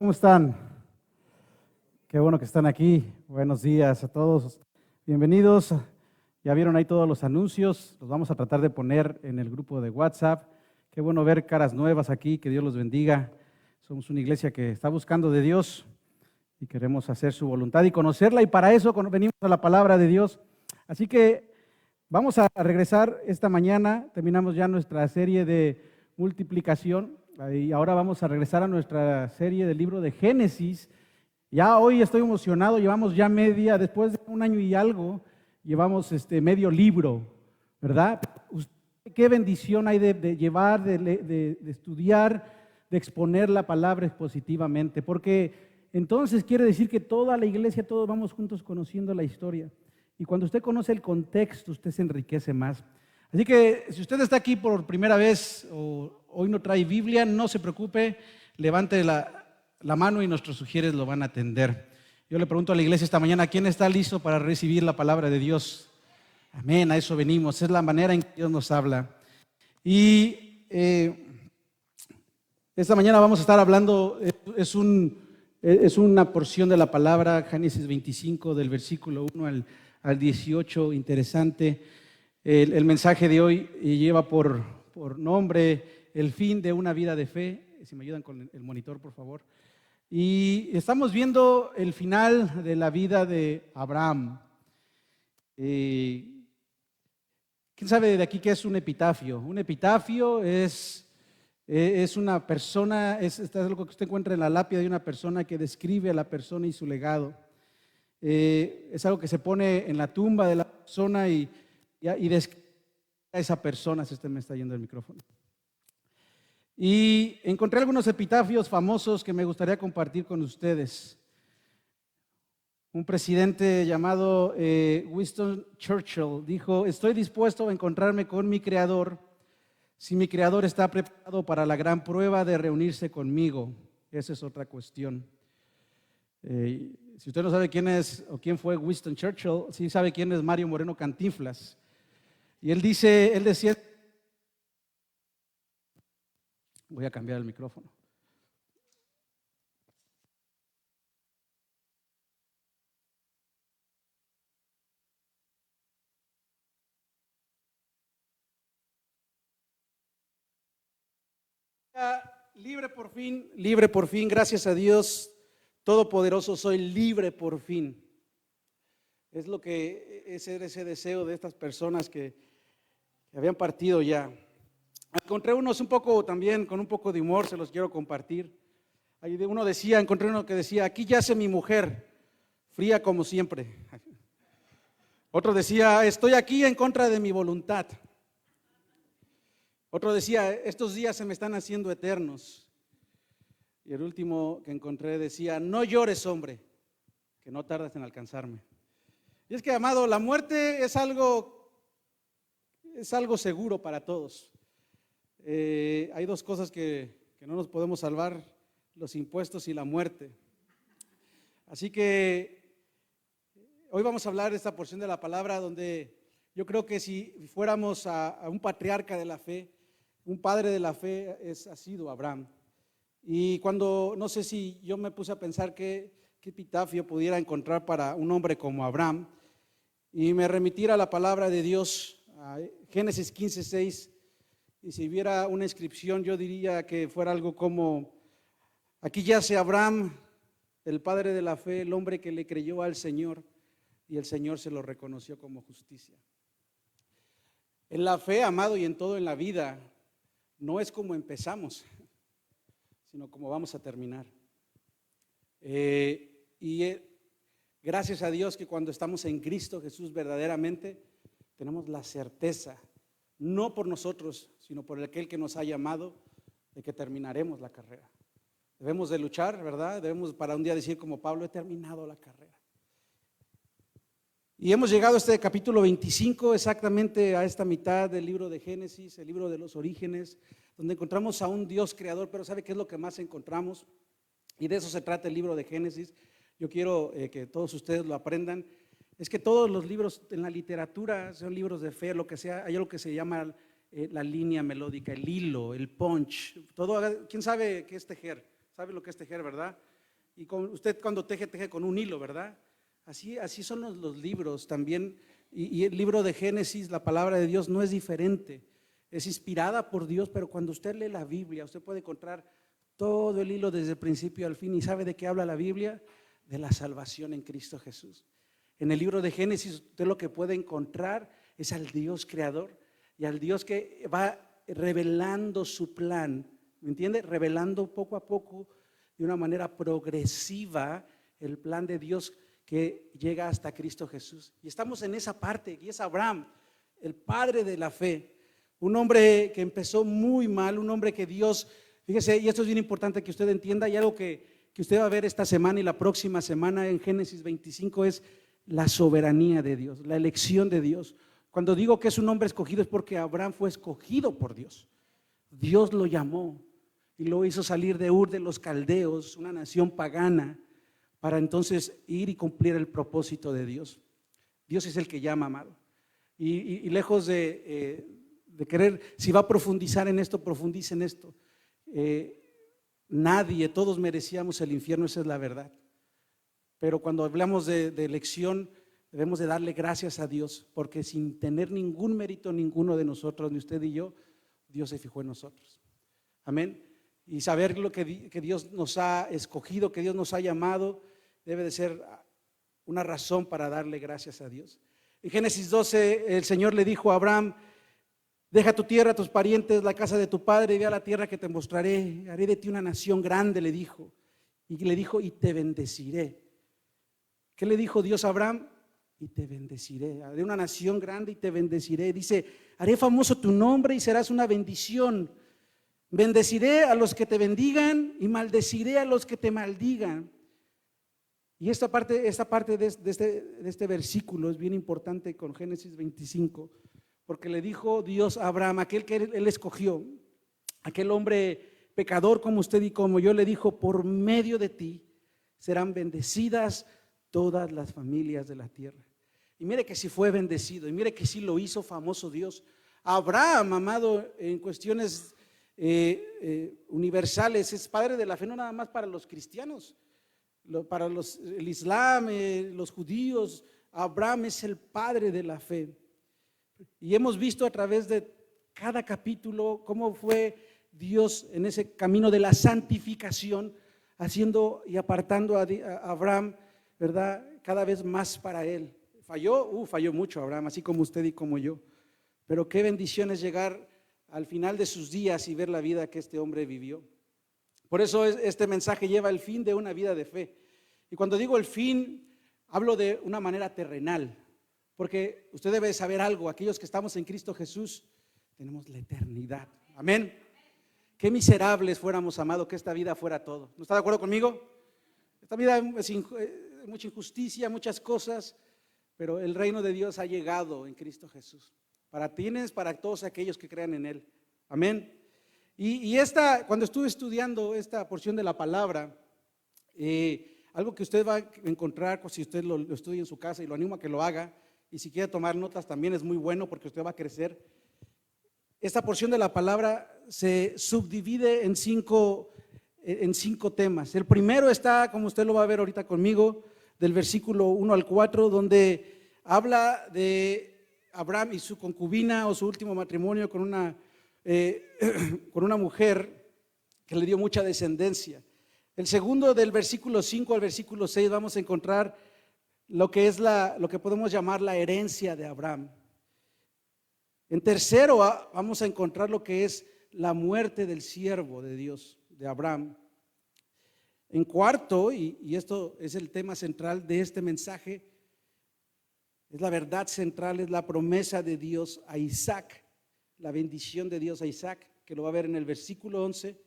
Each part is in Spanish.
¿Cómo están? Qué bueno que están aquí. Buenos días a todos. Bienvenidos. Ya vieron ahí todos los anuncios. Los vamos a tratar de poner en el grupo de WhatsApp. Qué bueno ver caras nuevas aquí. Que Dios los bendiga. Somos una iglesia que está buscando de Dios y queremos hacer su voluntad y conocerla. Y para eso venimos a la palabra de Dios. Así que vamos a regresar esta mañana. Terminamos ya nuestra serie de multiplicación. Y ahora vamos a regresar a nuestra serie del libro de Génesis. Ya hoy estoy emocionado, llevamos ya después de un año y algo, llevamos medio libro, ¿verdad? Qué bendición hay de llevar, de estudiar, de exponer la palabra expositivamente, porque entonces quiere decir que toda la iglesia, todos vamos juntos conociendo la historia. Y cuando usted conoce el contexto, usted se enriquece más. Así que si usted está aquí por primera vez o hoy no trae Biblia, no se preocupe, levante la mano y nuestros sugieres lo van a atender. Yo le pregunto a la iglesia esta mañana, ¿quién está listo para recibir la palabra de Dios? Amén, a eso venimos, es la manera en que Dios nos habla. Y esta mañana vamos a estar hablando, es una porción de la palabra, Génesis 25, del versículo 1 al 18, interesante. El mensaje de hoy lleva por nombre el fin de una vida de fe. Si me ayudan con el monitor, por favor. Y estamos viendo el final de la vida de Abraham. ¿Quién sabe de aquí qué es un epitafio? Un epitafio es una persona, es algo que usted encuentra en la lápida de una persona que describe a la persona y su legado. Es algo que se pone en la tumba de la persona y describe a esa persona. Si usted me está yendo el micrófono. Y encontré algunos epitafios famosos que me gustaría compartir con ustedes. Un presidente llamado Winston Churchill dijo: estoy dispuesto a encontrarme con mi Creador si mi Creador está preparado para la gran prueba de reunirse conmigo. Esa es otra cuestión. Si usted no sabe quién es o quién fue Winston Churchill, sí sabe quién es Mario Moreno Cantinflas. Y él decía, voy a cambiar el micrófono. Libre por fin, gracias a Dios Todopoderoso, soy libre por fin. Es lo que ese deseo de estas personas que habían partido ya. Encontré unos un poco también con un poco de humor, se los quiero compartir. Encontré uno que decía: aquí yace mi mujer, fría como siempre. Otro decía: estoy aquí en contra de mi voluntad. Otro decía: estos días se me están haciendo eternos. Y el último que encontré decía: no llores, hombre, que no tardas en alcanzarme. Y es que, amado, la muerte es algo seguro para todos. Hay dos cosas que no nos podemos salvar: los impuestos y la muerte. Así que hoy vamos a hablar de esta porción de la palabra donde yo creo que si fuéramos a un patriarca de la fe, un padre de la fe ha sido Abraham. Y no sé si yo me puse a pensar qué epitafio pudiera encontrar para un hombre como Abraham, y me remitir a la palabra de Dios, a Génesis 15:6, y si hubiera una inscripción yo diría que fuera algo como: aquí yace Abraham, el padre de la fe, el hombre que le creyó al Señor y el Señor se lo reconoció como justicia. En la fe, amado, y en todo en la vida, no es como empezamos, sino como vamos a terminar. Gracias a Dios que cuando estamos en Cristo Jesús verdaderamente tenemos la certeza, no por nosotros, sino por aquel que nos ha llamado, de que terminaremos la carrera. Debemos de luchar, ¿verdad? Debemos para un día decir como Pablo: he terminado la carrera. Y hemos llegado a este capítulo 25, exactamente a esta mitad del libro de Génesis, el libro de los orígenes, donde encontramos a un Dios creador. Pero ¿sabe qué es lo que más encontramos? Y de eso se trata el libro de Génesis. Yo quiero que todos ustedes lo aprendan. Es que todos los libros en la literatura, son libros de fe, lo que sea, hay algo que se llama la línea melódica, el hilo, el punch. ¿Quién sabe qué es tejer? ¿Sabe lo que es tejer, verdad? Y usted cuando teje con un hilo, ¿verdad? Así son los libros también. Y el libro de Génesis, la palabra de Dios no es diferente. Es inspirada por Dios, pero cuando usted lee la Biblia, usted puede encontrar todo el hilo desde el principio al fin. ¿Y sabe de qué habla la Biblia? De la salvación en Cristo Jesús. En el libro de Génesis usted lo que puede encontrar es al Dios creador y al Dios que va revelando su plan, ¿me entiende? Revelando poco a poco, de una manera progresiva, el plan de Dios que llega hasta Cristo Jesús. Y estamos en esa parte, y es Abraham, el padre de la fe, un hombre que empezó muy mal, un hombre que Dios, fíjese, y esto es bien importante que usted entienda, y algo que usted va a ver esta semana y la próxima semana en Génesis 25 es la soberanía de Dios, la elección de Dios. Cuando digo que es un hombre escogido es porque Abraham fue escogido por Dios. Dios lo llamó y lo hizo salir de Ur de los Caldeos, una nación pagana, para entonces ir y cumplir el propósito de Dios. Dios es el que llama, amado. Y lejos de querer, si va a profundizar en esto, profundice en esto. Nadie, todos merecíamos el infierno, esa es la verdad. Pero cuando hablamos de elección, debemos de darle gracias a Dios, porque sin tener ningún mérito ninguno de nosotros, ni usted ni yo, Dios se fijó en nosotros. Amén. Y saber lo que Dios nos ha escogido, que Dios nos ha llamado, debe de ser una razón para darle gracias a Dios. En Génesis 12, el Señor le dijo a Abraham: deja tu tierra, tus parientes, la casa de tu padre, y ve a la tierra que te mostraré. Haré de ti una nación grande, le dijo. Y le dijo: y te bendeciré. ¿Qué le dijo Dios a Abraham? Y te bendeciré. Haré una nación grande y te bendeciré. Dice: haré famoso tu nombre y serás una bendición. Bendeciré a los que te bendigan y maldeciré a los que te maldigan. Y esta parte de este versículo es bien importante con Génesis 25, porque le dijo Dios a Abraham, aquel que él escogió, aquel hombre pecador como usted y como yo, le dijo: por medio de ti serán bendecidas todas las familias de la tierra. Y mire que sí fue bendecido, y mire que sí lo hizo famoso Dios. Abraham, amado, en cuestiones universales, es padre de la fe, no nada más para los cristianos, para el Islam, los judíos. Abraham es el padre de la fe. Y hemos visto a través de cada capítulo cómo fue Dios en ese camino de la santificación, haciendo y apartando a Abraham, ¿verdad?, cada vez más para él. Falló mucho Abraham, así como usted y como yo. Pero qué bendición es llegar al final de sus días y ver la vida que este hombre vivió. Por eso este mensaje lleva el fin de una vida de fe. Y cuando digo el fin, hablo de una manera terrenal, porque usted debe saber algo: aquellos que estamos en Cristo Jesús tenemos la eternidad. Amén. Qué miserables fuéramos, amado, que esta vida fuera todo. ¿No está de acuerdo conmigo? Esta vida es mucha injusticia, muchas cosas, pero el reino de Dios ha llegado en Cristo Jesús. Para ti, para todos aquellos que crean en Él. Amén. Y cuando estuve estudiando esta porción de la palabra, algo que usted va a encontrar, si usted lo estudia en su casa, y lo animo a que lo haga, y si quiere tomar notas también es muy bueno, porque usted va a crecer. Esta porción de la palabra se subdivide en cinco temas. El primero está, como usted lo va a ver ahorita conmigo, del versículo 1 al 4, donde habla de Abraham y su concubina, o su último matrimonio con una mujer que le dio mucha descendencia. El segundo, del versículo 5 al versículo 6, vamos a encontrar lo que podemos llamar la herencia de Abraham. En tercero, vamos a encontrar lo que es la muerte del siervo de Dios, de Abraham. En cuarto, y esto es el tema central de este mensaje, es la verdad central, es la promesa de Dios a Isaac, la bendición de Dios a Isaac, que lo va a ver en el versículo 11.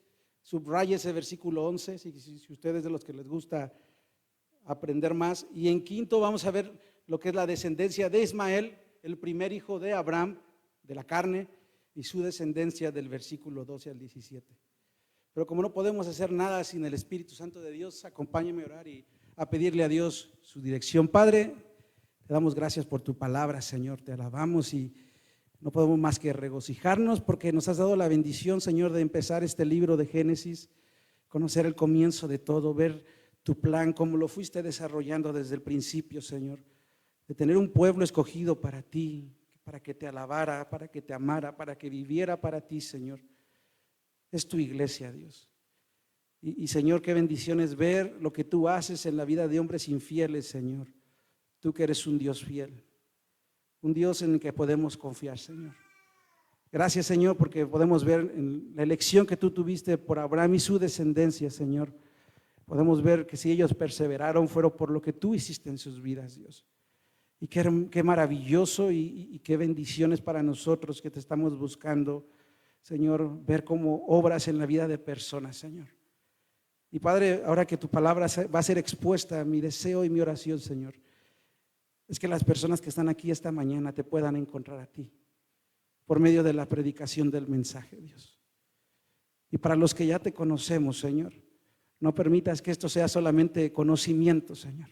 Subraya ese versículo 11, si ustedes de los que les gusta aprender más. Y en quinto vamos a ver lo que es la descendencia de Ismael, el primer hijo de Abraham, de la carne, y su descendencia del versículo 12 al 17. Pero como no podemos hacer nada sin el Espíritu Santo de Dios, acompáñame a orar y a pedirle a Dios su dirección. Padre, te damos gracias por tu palabra, Señor, te alabamos y no podemos más que regocijarnos porque nos has dado la bendición, Señor, de empezar este libro de Génesis, conocer el comienzo de todo, ver tu plan, como lo fuiste desarrollando desde el principio, Señor, de tener un pueblo escogido para ti, para que te alabara, para que te amara, para que viviera para ti, Señor. Es tu iglesia, Dios. Y Señor, qué bendición es ver lo que tú haces en la vida de hombres infieles, Señor. Tú que eres un Dios fiel, un Dios en el que podemos confiar, Señor. Gracias, Señor, porque podemos ver en la elección que tú tuviste por Abraham y su descendencia, Señor. Podemos ver que si ellos perseveraron, fueron por lo que tú hiciste en sus vidas, Dios. Y qué maravilloso y qué bendiciones para nosotros que te estamos buscando, Señor, ver cómo obras en la vida de personas, Señor. Y Padre, ahora que tu palabra va a ser expuesta, mi deseo y mi oración, Señor, es que las personas que están aquí esta mañana te puedan encontrar a ti por medio de la predicación del mensaje, Dios. Y para los que ya te conocemos, Señor, no permitas que esto sea solamente conocimiento, Señor,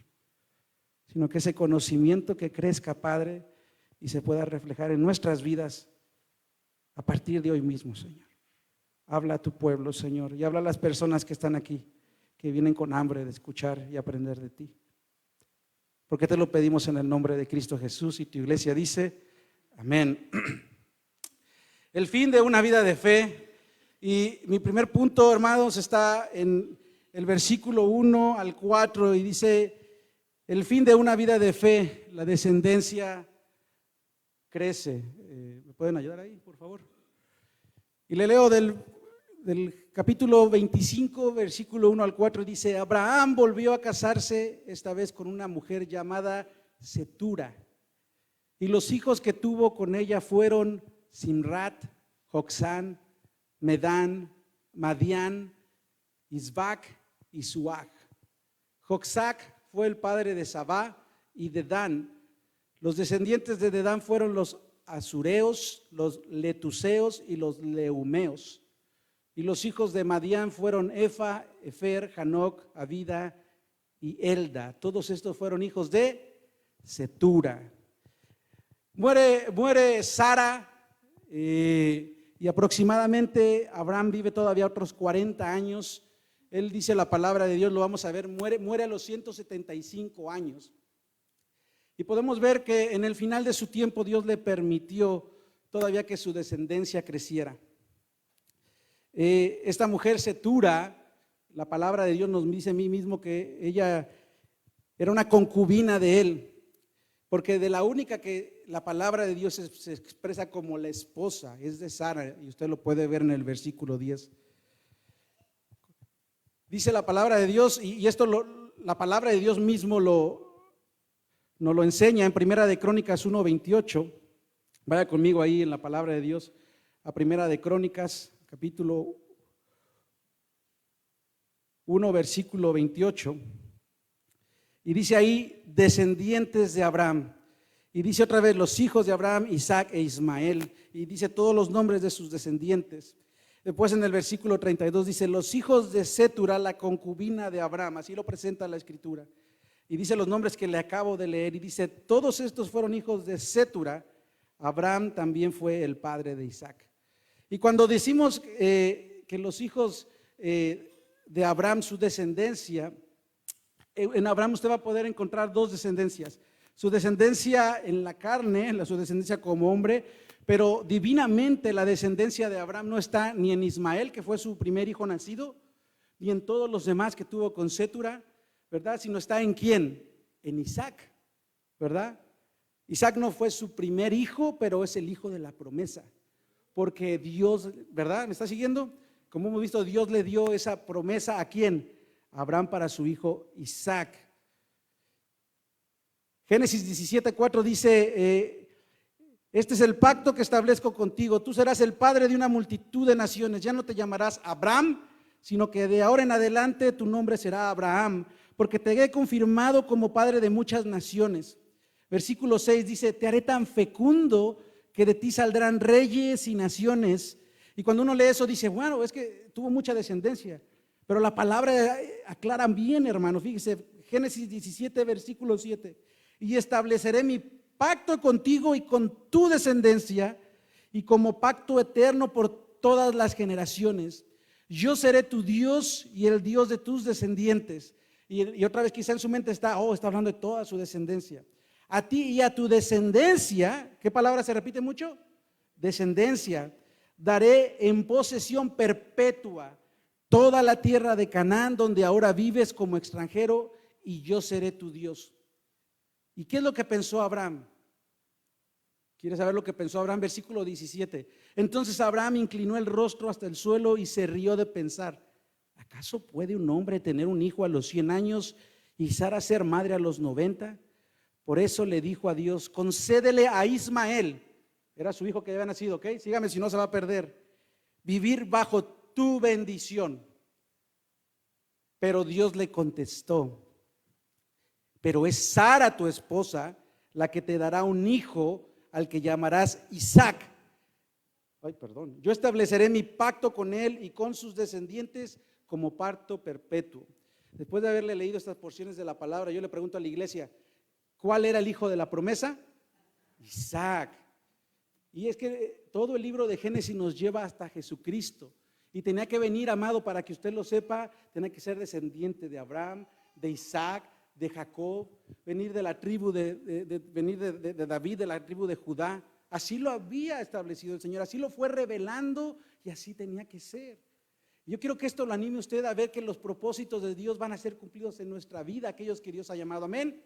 sino que ese conocimiento que crezca, Padre, y se pueda reflejar en nuestras vidas a partir de hoy mismo, Señor. Habla a tu pueblo, Señor, y habla a las personas que están aquí, que vienen con hambre de escuchar y aprender de ti. Porque te lo pedimos en el nombre de Cristo Jesús, y tu iglesia dice, amén. El fin de una vida de fe. Y mi primer punto, hermanos, está en el versículo 1 al 4 y dice, el fin de una vida de fe, la descendencia crece. ¿Me pueden ayudar ahí, por favor? Y le leo del capítulo 25, versículo 1 al 4, dice, Abraham volvió a casarse, esta vez con una mujer llamada Cetura, y los hijos que tuvo con ella fueron Simrat, Joksán, Medán, Madián, Isbac y Suach. Joksac fue el padre de Sabá y de Dan. Los descendientes de Dan fueron los asureos, los letuseos y los leumeos. Y los hijos de Madián fueron Efa, Efer, Hanoc, Abida y Elda. Todos estos fueron hijos de Cetura. Muere Sara, y aproximadamente Abraham vive todavía otros 40 años. Él dice la palabra de Dios, lo vamos a ver, muere a los 175 años. Y podemos ver que en el final de su tiempo Dios le permitió todavía que su descendencia creciera. Esta mujer Cetura, la palabra de Dios nos dice a mí mismo que ella era una concubina de él, porque de la única que la palabra de Dios se expresa como la esposa es de Sara, y usted lo puede ver en el versículo 10. Dice la palabra de Dios, y esto la palabra de Dios mismo nos lo enseña en Primera de Crónicas 1:28. Vaya conmigo ahí en la palabra de Dios a Primera de Crónicas, capítulo 1, versículo 28. Y dice ahí, descendientes de Abraham. Y dice otra vez, los hijos de Abraham, Isaac e Ismael. Y dice todos los nombres de sus descendientes. Después en el versículo 32 dice, los hijos de Cetura, la concubina de Abraham. Así lo presenta la escritura. Y dice los nombres que le acabo de leer. Y dice, todos estos fueron hijos de Cetura. Abraham también fue el padre de Isaac. Y cuando decimos que los hijos de Abraham, su descendencia, en Abraham usted va a poder encontrar dos descendencias. Su descendencia en la carne, su descendencia como hombre, pero divinamente la descendencia de Abraham no está ni en Ismael, que fue su primer hijo nacido, ni en todos los demás que tuvo con Cetura, ¿verdad? Sino está en ¿quién? En Isaac, ¿verdad? Isaac no fue su primer hijo, pero es el hijo de la promesa, porque Dios, ¿verdad? ¿Me está siguiendo? Como hemos visto, Dios le dio esa promesa ¿a quién? A Abraham para su hijo Isaac. Génesis 17:4 dice, este es el pacto que establezco contigo, tú serás el padre de una multitud de naciones, ya no te llamarás Abraham, sino que de ahora en adelante tu nombre será Abraham, porque te he confirmado como padre de muchas naciones. Versículo 6 dice, te haré tan fecundo que de ti saldrán reyes y naciones. Y cuando uno lee eso dice, bueno, es que tuvo mucha descendencia, pero la palabra aclara bien, hermano. Fíjese, Génesis 17, versículo 7. Y estableceré mi pacto contigo y con tu descendencia, y como pacto eterno por todas las generaciones. Yo seré tu Dios y el Dios de tus descendientes. Y otra vez quizá en su mente está hablando de toda su descendencia. A ti y a tu descendencia, ¿qué palabra se repite mucho? Descendencia. Daré en posesión perpetua toda la tierra de Canaán, donde ahora vives como extranjero, y yo seré tu Dios. ¿Y qué es lo que pensó Abraham? ¿Quieres saber lo que pensó Abraham? Versículo 17. Entonces Abraham inclinó el rostro hasta el suelo y se rió de pensar: ¿acaso puede un hombre tener un hijo a los 100 años y Sara ser madre a los 90? Por eso le dijo a Dios: concédele a Ismael, era su hijo que había nacido, ¿ok? Sígame si no se va a perder, vivir bajo tu bendición. Pero Dios le contestó: pero es Sara tu esposa la que te dará un hijo al que llamarás Isaac. Yo estableceré mi pacto con él y con sus descendientes como pacto perpetuo. Después de haberle leído estas porciones de la palabra, yo le pregunto a la iglesia: ¿cuál era el hijo de la promesa? Isaac. Y es que todo el libro de Génesis nos lleva hasta Jesucristo. Y tenía que venir, amado, para que usted lo sepa, tenía que ser descendiente de Abraham, de Isaac, de Jacob, venir de la tribu de David, de la tribu de Judá. Así lo había establecido el Señor, así lo fue revelando y así tenía que ser. Yo quiero que esto lo anime a usted a ver que los propósitos de Dios van a ser cumplidos en nuestra vida, aquellos que Dios ha llamado. Amén.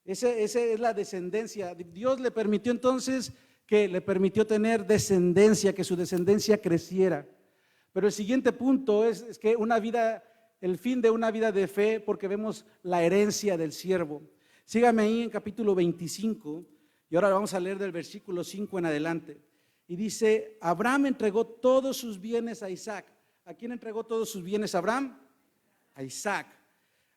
Esa es la descendencia. Dios le permitió entonces le permitió tener descendencia, que su descendencia creciera. Pero el siguiente punto es que el fin de una vida de fe, porque vemos la herencia del siervo. Sígame ahí en capítulo 25 y ahora vamos a leer del versículo 5 en adelante. Y dice: Abraham entregó todos sus bienes a Isaac. ¿A quién entregó todos sus bienes Abraham? A Isaac.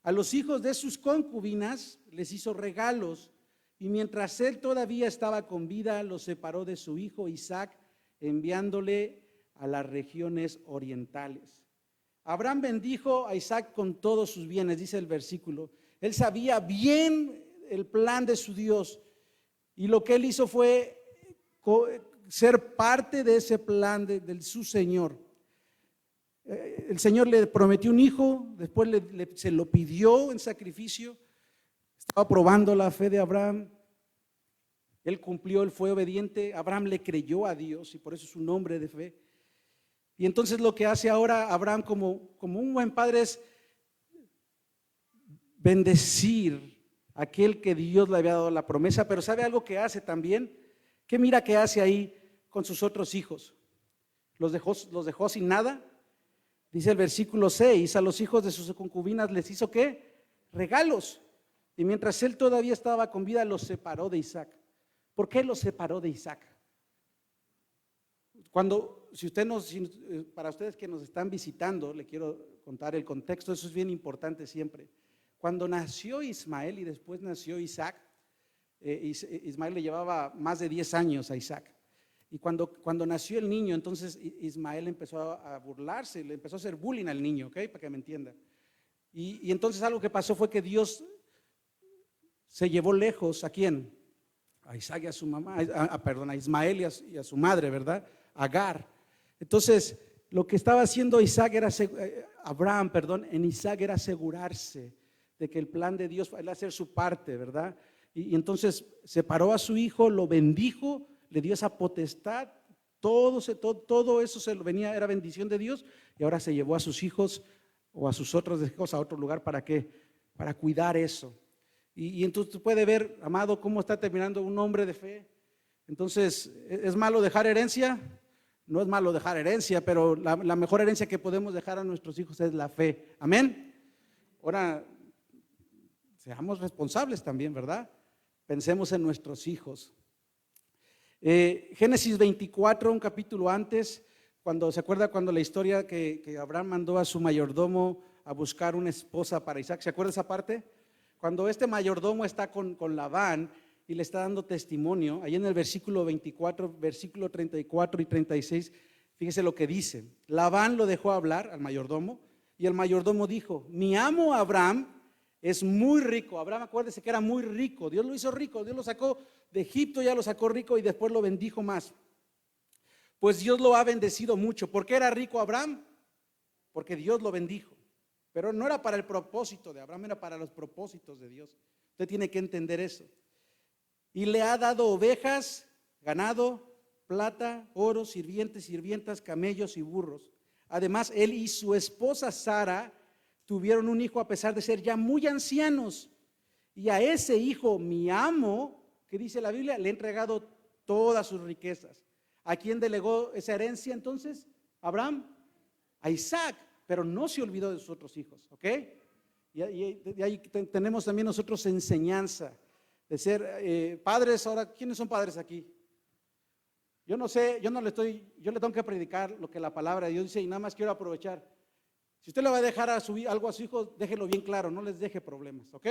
A los hijos de sus concubinas les hizo regalos, y mientras él todavía estaba con vida, los separó de su hijo Isaac, enviándole a las regiones orientales. Abraham bendijo a Isaac con todos sus bienes, dice el versículo. Él sabía bien el plan de su Dios, y lo que él hizo fue ser parte de ese plan de su Señor. El Señor le prometió un hijo, después se lo pidió en sacrificio. Estaba probando la fe de Abraham. Él cumplió, él fue obediente. Abraham le creyó a Dios y por eso es un hombre de fe. Y entonces lo que hace ahora Abraham como un buen padre es bendecir a aquel que Dios le había dado la promesa. Pero ¿sabe algo que hace también? ¿Qué mira que hace ahí con sus otros hijos? ¿Los dejó sin nada? Dice el versículo 6: a los hijos de sus concubinas les hizo ¿qué? Regalos. Y mientras él todavía estaba con vida, los separó de Isaac. ¿Por qué los separó de Isaac? Para ustedes que nos están visitando, le quiero contar el contexto, eso es bien importante siempre. Cuando nació Ismael y después nació Isaac, Ismael le llevaba más de 10 años a Isaac. Y cuando nació el niño, entonces Ismael empezó a burlarse, le empezó a hacer bullying al niño, ¿ok? Para que me entienda. Y entonces algo que pasó fue que Dios se llevó lejos, ¿a quién? A Isaac y a su mamá, a Ismael y a su madre, ¿verdad? Agar. Entonces, lo que estaba haciendo Abraham en Isaac era asegurarse de que el plan de Dios era hacer su parte, ¿verdad? Y entonces separó a su hijo, lo bendijo, le dio esa potestad, todo eso era bendición de Dios, y ahora se llevó a sus hijos o a sus otros hijos a otro lugar. ¿Para qué? Para cuidar eso. Y entonces tú puedes ver, amado, cómo está terminando un hombre de fe. Entonces, ¿es malo dejar herencia? No es malo dejar herencia, pero la mejor herencia que podemos dejar a nuestros hijos es la fe. Amén. Ahora, seamos responsables también, ¿verdad? Pensemos en nuestros hijos. Génesis 24, un capítulo antes, ¿se acuerda cuando la historia que Abraham mandó a su mayordomo a buscar una esposa para Isaac? ¿Se acuerda esa parte? Cuando este mayordomo está con Labán y le está dando testimonio, ahí en el versículo 24, versículo 34 y 36, fíjese lo que dice. Labán lo dejó hablar al mayordomo y el mayordomo dijo: mi amo Abraham es muy rico. Abraham, acuérdese que era muy rico, Dios lo hizo rico, Dios lo sacó de Egipto, ya lo sacó rico y después lo bendijo más. Pues Dios lo ha bendecido mucho. ¿Por qué era rico Abraham? Porque Dios lo bendijo. Pero no era para el propósito de Abraham, era para los propósitos de Dios. Usted tiene que entender eso. Y le ha dado ovejas, ganado, plata, oro, sirvientes, sirvientas, camellos y burros. Además, él y su esposa Sara tuvieron un hijo a pesar de ser ya muy ancianos. Y a ese hijo, mi amo, que dice la Biblia, le ha entregado todas sus riquezas. ¿A quién delegó esa herencia entonces? Abraham, a Isaac, pero no se olvidó de sus otros hijos, ¿ok? Y ahí tenemos también nosotros enseñanza de ser padres. Ahora, ¿quiénes son padres aquí? Yo no sé, yo le tengo que predicar lo que la palabra de Dios dice y nada más quiero aprovechar. Si usted le va a dejar algo a su hijo, déjelo bien claro, no les deje problemas, ¿ok?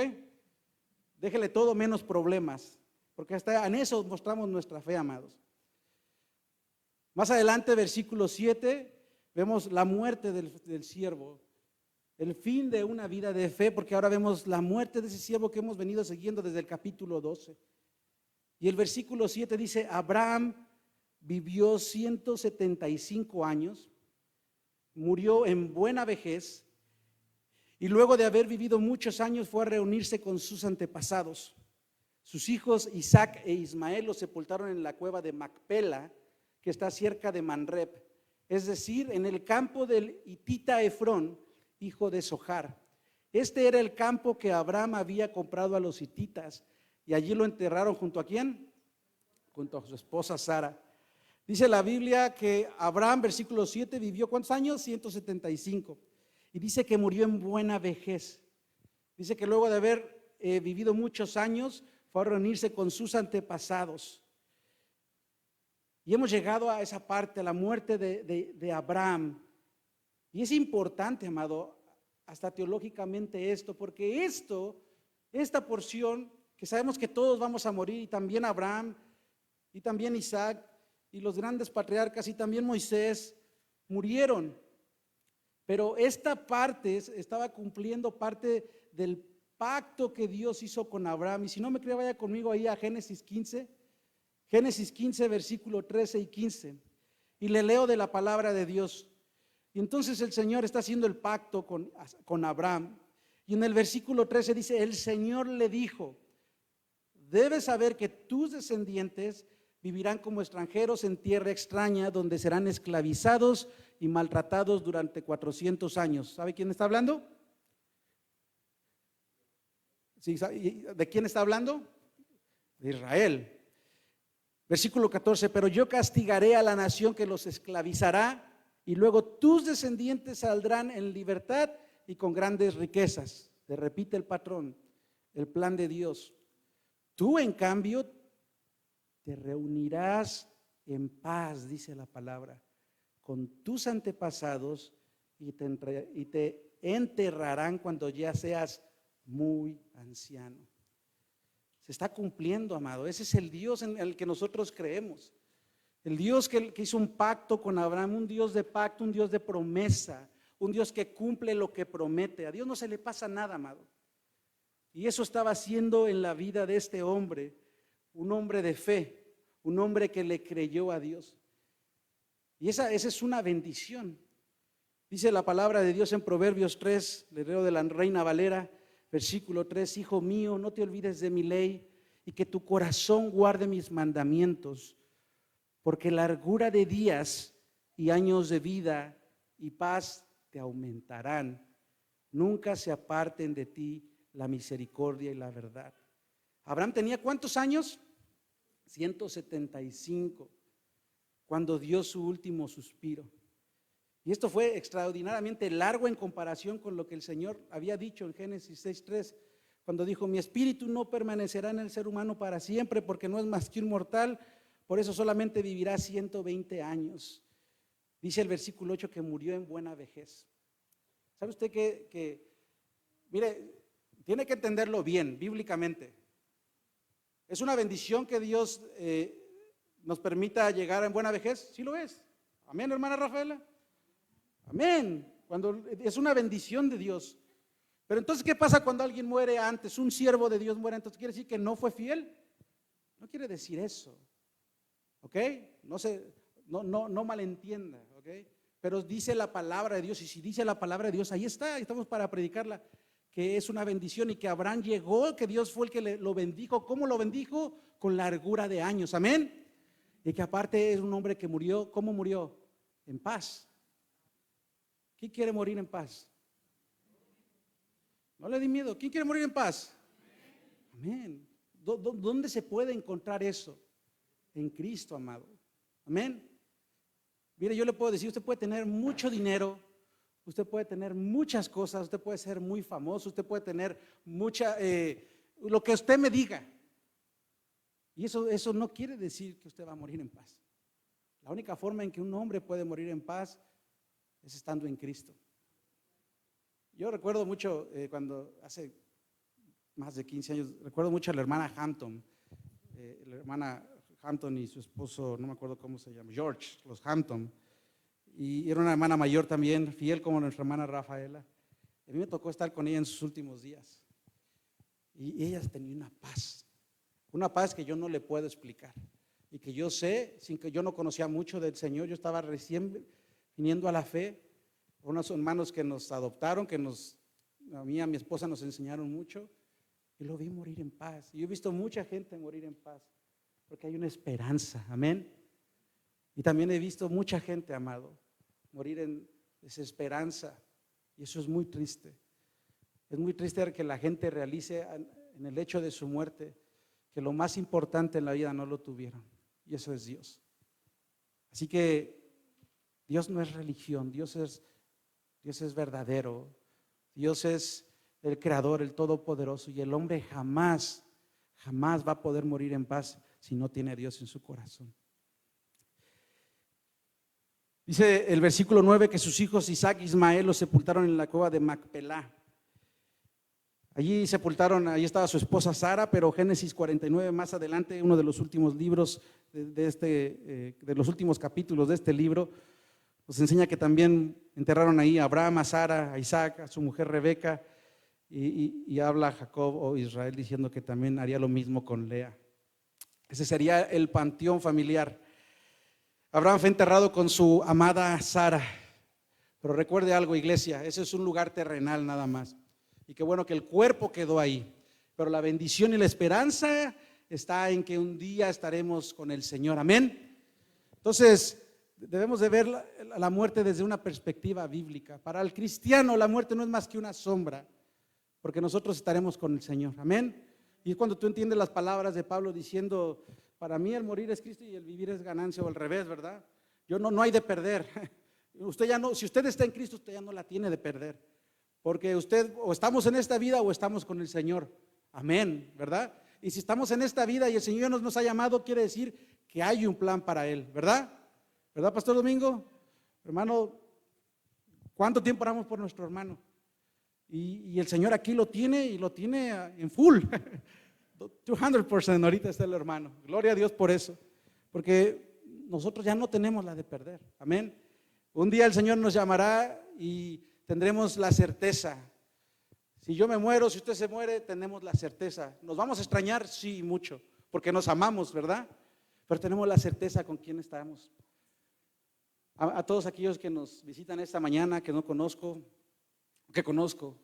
Déjele todo menos problemas, porque hasta en eso mostramos nuestra fe, amados. Más adelante, versículo 7, vemos la muerte del siervo, el fin de una vida de fe, porque ahora vemos la muerte de ese siervo que hemos venido siguiendo desde el capítulo 12. Y el versículo 7 dice, Abraham vivió 175 años, murió en buena vejez, y luego de haber vivido muchos años fue a reunirse con sus antepasados. Sus hijos Isaac e Ismael lo sepultaron en la cueva de Macpela, que está cerca de Manrep, es decir, en el campo del hitita Efrón, hijo de Sohar. Este era el campo que Abraham había comprado a los hititas, y allí lo enterraron junto a ¿quién? Junto a su esposa Sara. Dice la Biblia que Abraham, versículo 7, vivió ¿cuántos años? 175. Y dice que murió en buena vejez. Dice que luego de haber vivido muchos años, fue a reunirse con sus antepasados. Y hemos llegado a esa parte, a la muerte de Abraham. Y es importante, amado, hasta teológicamente esto, porque esta porción, que sabemos que todos vamos a morir, y también Abraham, y también Isaac, y los grandes patriarcas, y también Moisés, murieron. Pero esta parte estaba cumpliendo parte del pacto que Dios hizo con Abraham. Y si no me cree, vaya conmigo ahí a Génesis 15. Génesis 15, versículo 13 y 15. Y le leo de la palabra de Dios. Y entonces el Señor está haciendo el pacto con Abraham. Y en el versículo 13 dice, el Señor le dijo, debes saber que tus descendientes vivirán como extranjeros en tierra extraña, donde serán esclavizados y maltratados durante 400 años. ¿Sabe quién está hablando? ¿Sí? ¿De quién está hablando? De Israel. Versículo 14, pero yo castigaré a la nación que los esclavizará, y luego tus descendientes saldrán en libertad y con grandes riquezas. Te repite el patrón, el plan de Dios. Tú, en cambio, te reunirás en paz, dice la palabra, con tus antepasados, y te enterrarán cuando ya seas muy anciano. Se está cumpliendo, amado. Ese es el Dios en el que nosotros creemos. El Dios que hizo un pacto con Abraham, un Dios de pacto, un Dios de promesa, un Dios que cumple lo que promete. A Dios no se le pasa nada, amado. Y eso estaba haciendo en la vida de este hombre, un hombre de fe, un hombre que le creyó a Dios. Y esa es una bendición. Dice la palabra de Dios en Proverbios 3, le leo de la Reina Valera, versículo 3, hijo mío, no te olvides de mi ley y que tu corazón guarde mis mandamientos, porque largura de días y años de vida y paz te aumentarán. Nunca se aparten de ti la misericordia y la verdad. Abraham tenía ¿cuántos años? 175, cuando dio su último suspiro. Y esto fue extraordinariamente largo en comparación con lo que el Señor había dicho en Génesis 6:3, cuando dijo, mi espíritu no permanecerá en el ser humano para siempre, porque no es más que un mortal, por eso solamente vivirá 120 años. Dice el versículo 8 que murió en buena vejez. ¿Sabe usted que mire, tiene que entenderlo bien, bíblicamente? ¿Es una bendición que Dios nos permita llegar en buena vejez? Sí lo es. Amén, hermana Rafaela. Amén. Cuando es una bendición de Dios. Pero entonces, ¿qué pasa cuando alguien muere antes? Un siervo de Dios muere, entonces ¿quiere decir que no fue fiel? No quiere decir eso. ¿Ok? No malentienda. ¿Ok? pero dice la palabra de Dios, y si dice la palabra de Dios, ahí está, estamos para predicarla, que es una bendición y que Abraham llegó, que Dios fue el que lo bendijo. ¿Cómo lo bendijo? Con largura de años, amén. Y que aparte es un hombre que murió, ¿cómo murió? En paz. ¿Quién quiere morir en paz? No le di miedo. ¿Quién quiere morir en paz? Amén. ¿Dónde se puede encontrar eso? En Cristo, amado. Amén. Mire, yo le puedo decir, usted puede tener mucho dinero, usted puede tener muchas cosas, usted puede ser muy famoso, usted puede tener lo que usted me diga. Y eso no quiere decir que usted va a morir en paz. La única forma en que un hombre puede morir en paz es estando en Cristo. Yo recuerdo mucho cuando hace más de 15 años, recuerdo mucho a la hermana Hampton, y su esposo, no me acuerdo cómo se llama, George, los Hampton, y era una hermana mayor también, fiel como nuestra hermana Rafaela. A mí me tocó estar con ella en sus últimos días, y ella tenía una paz que yo no le puedo explicar, y que yo sé, sin que yo no conocía mucho del Señor, yo estaba recién viniendo a la fe, unos hermanos que nos adoptaron, a mí y a mi esposa nos enseñaron mucho, y lo vi morir en paz. Y yo he visto mucha gente morir en paz, porque hay una esperanza, amén. Y también he visto mucha gente, amado, morir en desesperanza, y eso es muy triste. Es muy triste que la gente realice en el hecho de su muerte que lo más importante en la vida no lo tuvieron, y eso es Dios. Así que Dios no es religión, Dios es verdadero, Dios es el creador, el todopoderoso, y el hombre jamás va a poder morir en paz si no tiene a Dios en su corazón. Dice el versículo 9 que sus hijos Isaac e Ismael los sepultaron en la cueva de Macpelá. Allí sepultaron, allí estaba su esposa Sara, pero Génesis 49 más adelante, uno de los últimos libros de los últimos capítulos de este libro, nos enseña que también enterraron ahí a Abraham, a Sara, a Isaac, a su mujer Rebeca, y habla Jacob o Israel diciendo que también haría lo mismo con Lea. Ese sería el panteón familiar. Abraham fue enterrado con su amada Sara, pero recuerde algo, iglesia, ese es un lugar terrenal nada más, y qué bueno que el cuerpo quedó ahí, pero la bendición y la esperanza está en que un día estaremos con el Señor, amén. Entonces debemos de ver la muerte desde una perspectiva bíblica. Para el cristiano la muerte no es más que una sombra, porque nosotros estaremos con el Señor, amén. Y es cuando tú entiendes las palabras de Pablo diciendo, para mí el morir es Cristo y el vivir es ganancia, o al revés, ¿verdad? No hay de perder. Usted ya no, si usted está en Cristo, usted ya no la tiene de perder, porque usted o estamos en esta vida o estamos con el Señor, amén, ¿verdad? Y si estamos en esta vida y el Señor nos ha llamado, quiere decir que hay un plan para Él, ¿verdad? ¿Verdad, Pastor Domingo? Hermano, ¿cuánto tiempo oramos por nuestro hermano? Y el Señor aquí lo tiene, y lo tiene en full, 200%. Ahorita está el hermano, gloria a Dios por eso, porque nosotros ya no tenemos la de perder, amén. Un día el Señor nos llamará y tendremos la certeza. Si yo me muero, si usted se muere, tenemos la certeza. ¿Nos vamos a extrañar? Sí, mucho, porque nos amamos, ¿verdad? Pero tenemos la certeza con quién estamos. A todos aquellos que nos visitan esta mañana, que no conozco, que conozco,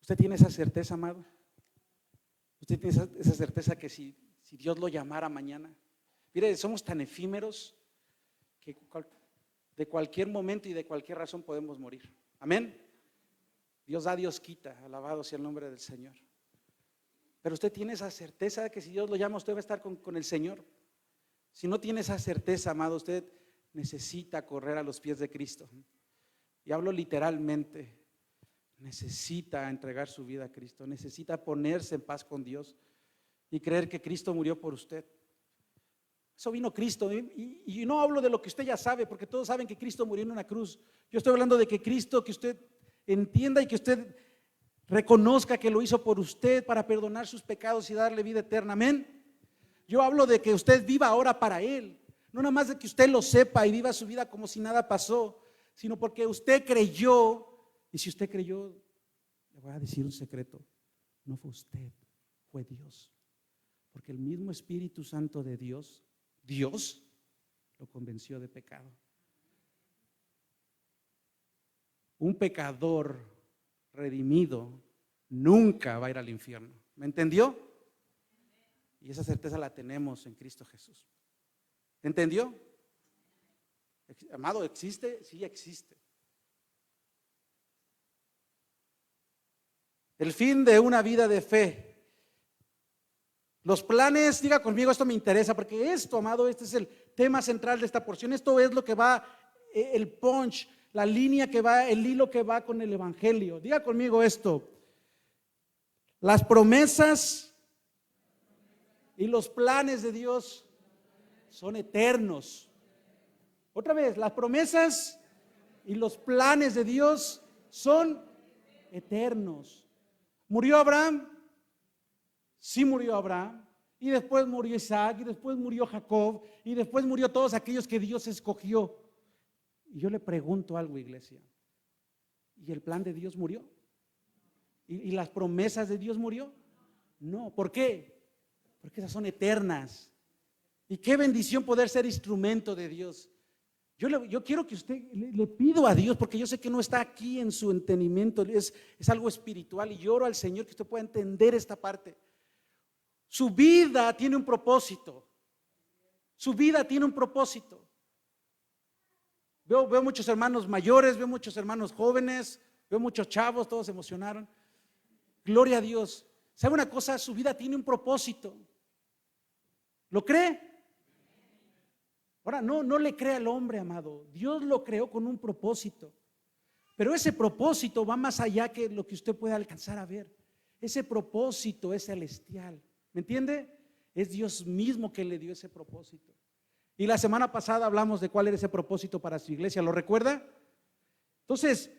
¿usted tiene esa certeza, amado? ¿Usted tiene esa certeza que si Dios lo llamara mañana? Mire, somos tan efímeros que de cualquier momento y de cualquier razón podemos morir, amén. Dios da, Dios quita, alabado sea el nombre del Señor. Pero usted tiene esa certeza de que si Dios lo llama, usted va a estar con el Señor. Si no tiene esa certeza, amado, usted necesita correr a los pies de Cristo. Y hablo literalmente, necesita entregar su vida a Cristo, necesita ponerse en paz con Dios y creer que Cristo murió por usted. Eso vino Cristo, y no hablo de lo que usted ya sabe, porque todos saben que Cristo murió en una cruz. Yo estoy hablando de que Cristo, que usted entienda y que usted reconozca que lo hizo por usted para perdonar sus pecados y darle vida eterna, amén. Yo hablo de que usted viva ahora para Él, no nada más de que usted lo sepa y viva su vida como si nada pasó, sino porque usted creyó. Y si usted creyó, le voy a decir un secreto, no fue usted, fue Dios, porque el mismo Espíritu Santo de Dios lo convenció de pecado. un pecador redimido nunca va a ir al infierno. ¿Me entendió? Y esa certeza la tenemos en Cristo Jesús. ¿Entendió? Amado, ¿existe? Sí, existe. El fin de una vida de fe. Los planes, diga conmigo, esto me interesa, porque esto, amado, este es el tema central de esta porción. Esto es lo que va, el punch, la línea que va, el hilo que va con el evangelio. Diga conmigo esto. Las promesas y los planes de Dios son eternos. Otra vez, las promesas y los planes de Dios son eternos. ¿Murió Abraham? Sí murió Abraham, y después murió Isaac, y después murió Jacob, y después murió todos aquellos que Dios escogió. Y yo le pregunto algo, iglesia, ¿y el plan de Dios murió? ¿Y las promesas de Dios murió? No, ¿por qué? Porque esas son eternas. Y qué bendición poder ser instrumento de Dios. Yo quiero que usted, le pido a Dios, porque yo sé que no está aquí en su entendimiento, es algo espiritual, y lloro al Señor que usted pueda entender esta parte. Su vida tiene un propósito. Su vida tiene un propósito. Veo muchos hermanos mayores, veo muchos hermanos jóvenes, veo muchos chavos, todos se emocionaron. Gloria a Dios. ¿Sabe una cosa? Su vida tiene un propósito. ¿Lo cree? Ahora, no le crea al hombre, amado. Dios lo creó con un propósito. Pero ese propósito va más allá que lo que usted puede alcanzar a ver. Ese propósito es celestial. ¿Me entiende? Es Dios mismo que le dio ese propósito. Y la semana pasada hablamos de cuál era ese propósito para su iglesia. ¿Lo recuerda? Entonces,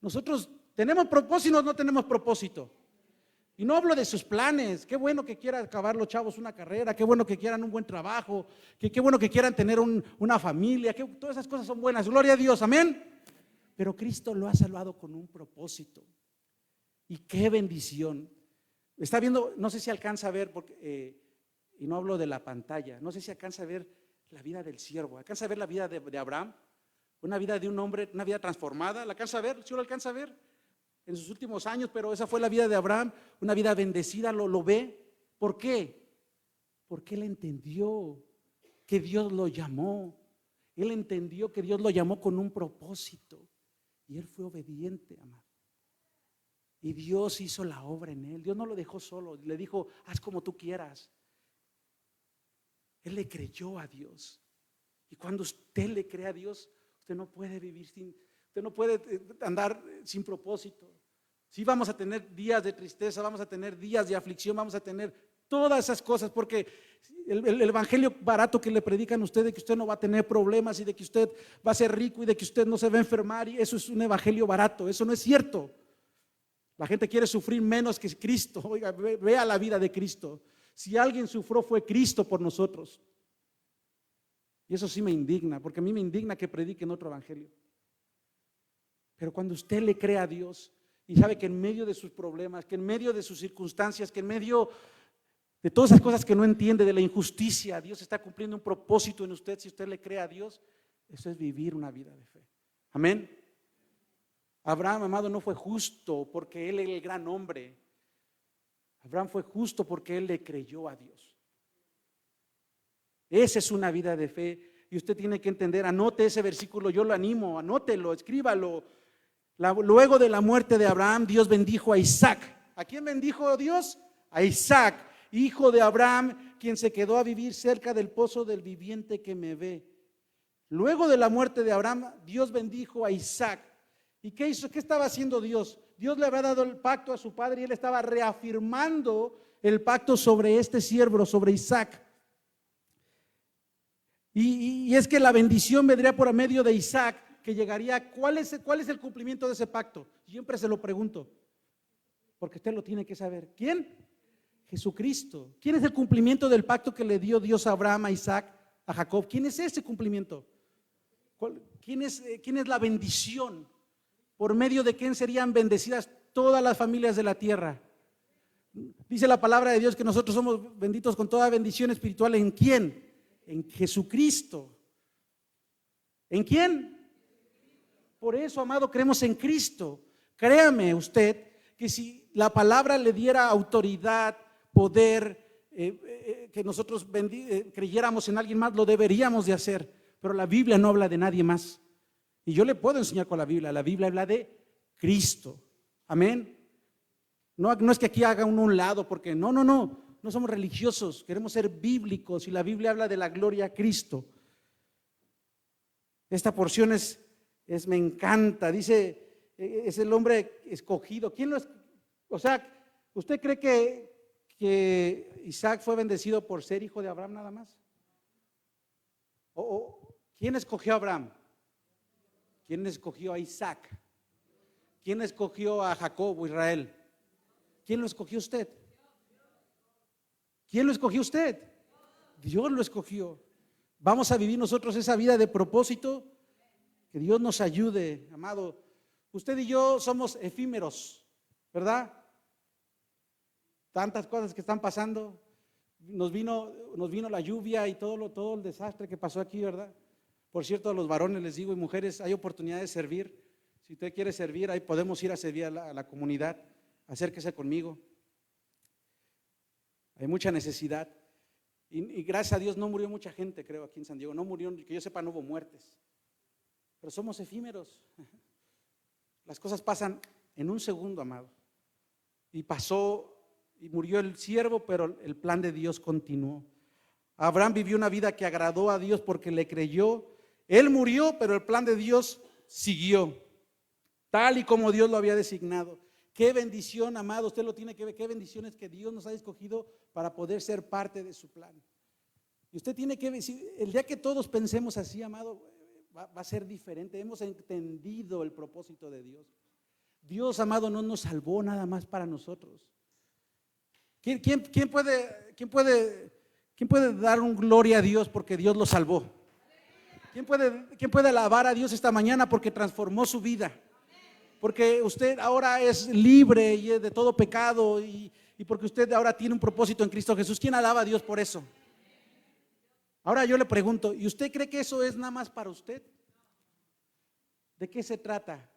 nosotros tenemos propósito o no tenemos propósito. Y no hablo de sus planes. Qué bueno que quieran acabar los chavos una carrera, qué bueno que quieran un buen trabajo, qué bueno que quieran tener una familia, que todas esas cosas son buenas. Gloria a Dios, amén. Pero Cristo lo ha salvado con un propósito. Y qué bendición. Está viendo, no sé si alcanza a ver, porque, y no hablo de la pantalla, no sé si alcanza a ver la vida del siervo, alcanza a ver la vida de Abraham, una vida de un hombre, una vida transformada. ¿La alcanza a ver? ¿Sí lo alcanza a ver? En sus últimos años, pero esa fue la vida de Abraham, una vida bendecida. ¿Lo ve? ¿Por qué? Porque él entendió que Dios lo llamó. Él entendió que Dios lo llamó con un propósito, y él fue obediente, amado. Y Dios hizo la obra en él. Dios no lo dejó solo, le dijo: haz como tú quieras. Él le creyó a Dios. Y cuando usted le cree a Dios, usted no puede vivir usted no puede andar sin propósito. Sí, vamos a tener días de tristeza, vamos a tener días de aflicción, vamos a tener todas esas cosas, porque el evangelio barato que le predican a usted de que usted no va a tener problemas y de que usted va a ser rico y de que usted no se va a enfermar, y eso es un evangelio barato. Eso no es cierto. La gente quiere sufrir menos que Cristo. Oiga, vea la vida de Cristo. Si alguien sufrió, fue Cristo por nosotros. Y eso sí me indigna, porque a mí me indigna que prediquen otro evangelio. Pero cuando usted le cree a Dios y sabe que en medio de sus problemas, que en medio de sus circunstancias, que en medio de todas esas cosas que no entiende, de la injusticia, Dios está cumpliendo un propósito en usted. Si usted le cree a Dios, eso es vivir una vida de fe. Amén. Abraham, amado, no fue justo porque él era el gran hombre. Abraham fue justo porque él le creyó a Dios. Esa es una vida de fe, y usted tiene que entender. Anote ese versículo, yo lo animo, anótelo, escríbalo. Luego de la muerte de Abraham, Dios bendijo a Isaac. ¿A quién bendijo Dios? A Isaac, hijo de Abraham, quien se quedó a vivir cerca del pozo del viviente que me ve. Luego de la muerte de Abraham, Dios bendijo a Isaac. ¿Y qué hizo? ¿Qué estaba haciendo Dios? Dios le había dado el pacto a su padre y él estaba reafirmando el pacto sobre este siervo, sobre Isaac. Y es que la bendición vendría por medio de Isaac, que llegaría. ¿Cuál es el cumplimiento de ese pacto? Siempre se lo pregunto, porque usted lo tiene que saber. ¿Quién? Jesucristo. ¿Quién es el cumplimiento del pacto que le dio Dios a Abraham, a Isaac, a Jacob? ¿Quién es ese cumplimiento? ¿Quién es la bendición? ¿Por medio de quién serían bendecidas todas las familias de la tierra? Dice la palabra de Dios que nosotros somos benditos con toda bendición espiritual. ¿En quién? En Jesucristo. ¿En quién? Por eso, amado, creemos en Cristo. Créame usted que si la palabra le diera autoridad, poder, que nosotros creyéramos en alguien más, lo deberíamos de hacer. Pero la Biblia no habla de nadie más. Y yo le puedo enseñar con la Biblia. La Biblia habla de Cristo. Amén. No es que aquí haga uno un lado, porque no somos religiosos, queremos ser bíblicos y la Biblia habla de la gloria a Cristo. Esta porción me encanta, dice, es el hombre escogido. ¿Quién o sea, ¿usted cree que Isaac fue bendecido por ser hijo de Abraham nada más? ¿Quién escogió a Abraham? ¿Quién escogió a Isaac? ¿Quién escogió a Jacob o Israel? ¿Quién lo escogió usted? ¿Quién lo escogió usted? Dios lo escogió. Vamos a vivir nosotros esa vida de propósito. Que Dios nos ayude, amado. Usted y yo somos efímeros, ¿verdad? Tantas cosas que están pasando. Nos vino la lluvia y todo el desastre que pasó aquí, ¿verdad? Por cierto, a los varones les digo y mujeres, hay oportunidad de servir. Si usted quiere servir, ahí podemos ir a servir a la comunidad. Acérquese conmigo. Hay mucha necesidad. Y gracias a Dios no murió mucha gente, creo, aquí en San Diego. No murió, que yo sepa, no hubo muertes. Pero somos efímeros. Las cosas pasan en un segundo, amado. Y pasó, y murió el siervo, pero el plan de Dios continuó. Abraham vivió una vida que agradó a Dios porque le creyó. Él murió, pero el plan de Dios siguió, tal y como Dios lo había designado. Qué bendición, amado, usted lo tiene que ver, qué bendiciones que Dios nos ha escogido para poder ser parte de su plan. Y usted tiene que ver, el día que todos pensemos así, amado, va a ser diferente. Hemos entendido el propósito de Dios. Dios, amado, no nos salvó nada más para nosotros. ¿Quién puede dar un gloria a Dios porque Dios lo salvó? ¿Quién puede alabar a Dios esta mañana porque transformó su vida? Porque usted ahora es libre y es de todo pecado y porque usted ahora tiene un propósito en Cristo Jesús. ¿Quién alaba a Dios por eso? Ahora yo le pregunto, ¿y usted cree que eso es nada más para usted? ¿De qué se trata?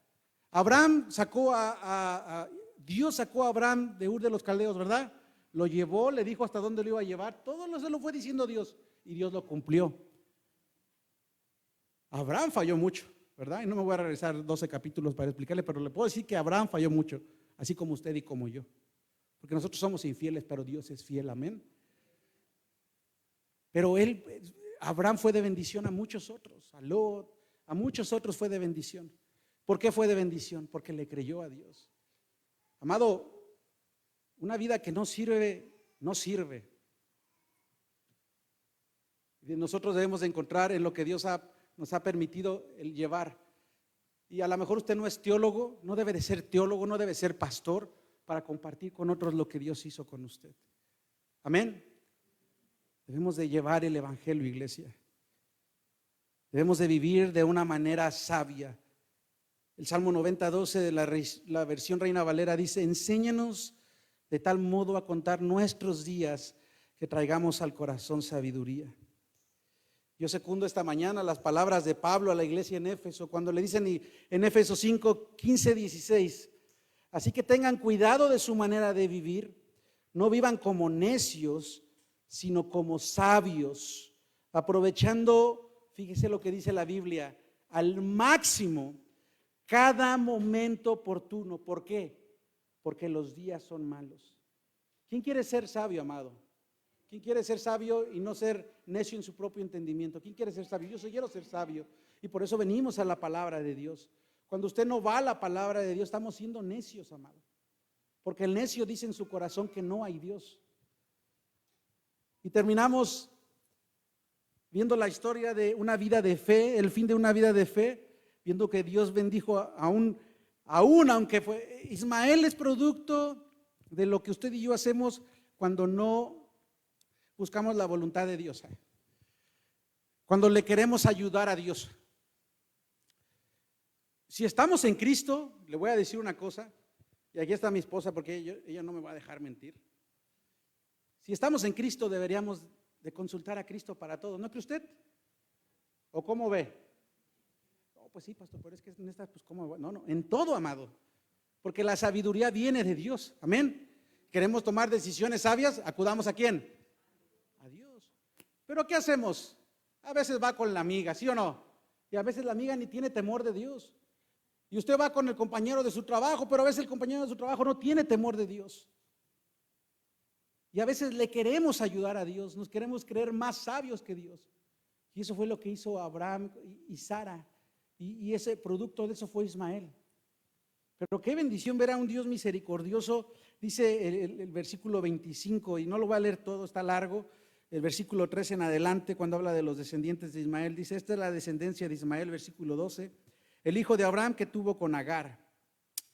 Dios sacó a Abraham de Ur de los Caldeos, ¿verdad? Lo llevó, le dijo hasta dónde lo iba a llevar. Todo se lo fue diciendo Dios y Dios lo cumplió. Abraham falló mucho, ¿verdad? Y no me voy a regresar 12 capítulos para explicarle, pero le puedo decir que Abraham falló mucho, así como usted y como yo. Porque nosotros somos infieles, pero Dios es fiel, amén. Pero Abraham fue de bendición a muchos otros, a Lot, a muchos otros fue de bendición. ¿Por qué fue de bendición? Porque le creyó a Dios. Amado, una vida que no sirve, no sirve. Nosotros debemos de encontrar en lo que Dios nos ha permitido el llevar. Y a lo mejor usted no es teólogo, no debe de ser teólogo, no debe ser pastor para compartir con otros lo que Dios hizo con usted. Amén. Debemos de llevar el evangelio, iglesia. Debemos de vivir de una manera sabia. El Salmo 90:12 de la versión Reina Valera dice: enséñanos de tal modo a contar nuestros días que traigamos al corazón sabiduría. Yo secundo esta mañana las palabras de Pablo a la iglesia en Éfeso, cuando le dicen en Éfesos 5:15-16: así que tengan cuidado de su manera de vivir, no vivan como necios, sino como sabios, aprovechando, fíjese lo que dice la Biblia, al máximo cada momento oportuno. ¿Por qué? Porque los días son malos. ¿Quién quiere ser sabio, amado? ¿Quién quiere ser sabio y no ser necio en su propio entendimiento? ¿Quién quiere ser sabio? Yo quiero ser sabio y por eso venimos a la palabra de Dios. Cuando usted no va a la palabra de Dios, estamos siendo necios, amado. Porque el necio dice en su corazón que no hay Dios. Y terminamos viendo la historia de una vida de fe, el fin de una vida de fe, viendo que Dios bendijo aún aunque Ismael es producto de lo que usted y yo hacemos cuando no buscamos la voluntad de Dios, cuando le queremos ayudar a Dios. Si estamos en Cristo, le voy a decir una cosa, y aquí está mi esposa porque ella no me va a dejar mentir. Si estamos en Cristo, deberíamos de consultar a Cristo para todo, ¿no cree usted? ¿O cómo ve? pues sí, pastor, pero es que en esta, pues cómo, no, en todo, amado, porque la sabiduría viene de Dios, amén. Queremos tomar decisiones sabias, acudamos ¿a quién? A Dios. Pero ¿qué hacemos? A veces va con la amiga, ¿sí o no? Y a veces la amiga ni tiene temor de Dios. Y usted va con el compañero de su trabajo, pero a veces el compañero de su trabajo no tiene temor de Dios. Y a veces le queremos ayudar a Dios, nos queremos creer más sabios que Dios. Y eso fue lo que hizo Abraham y Sara. Y ese producto de eso fue Ismael. Pero qué bendición ver a un Dios misericordioso. Dice el versículo 25, y no lo voy a leer todo, está largo. El versículo 13 en adelante, cuando habla de los descendientes de Ismael, dice: esta es la descendencia de Ismael, versículo 12. El hijo de Abraham que tuvo con Agar,